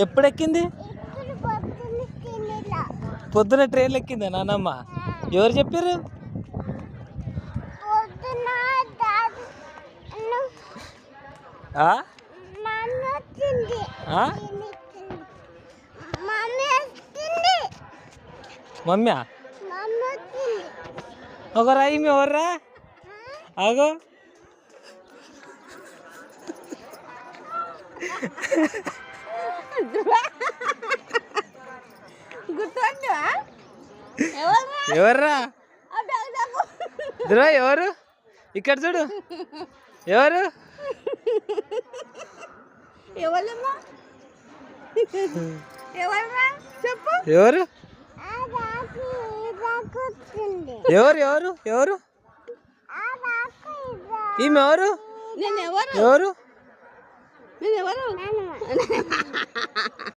ఎప్పుడు ఎక్కింది? పొద్దున ట్రైన్లు ఎక్కిందా నానమ్మ? ఎవరు చెప్పారు? మమ్మీ ఒక రాయి ఎవర్రా? ఆగో ఎవర్రా? ధ్రువ ఎవరు? ఇక్కడ చూడు. ఎవరు? ఎవరు? ఎవరు ఎవరు ఎవరు? ఈమె ఎవరు? ఎవరు?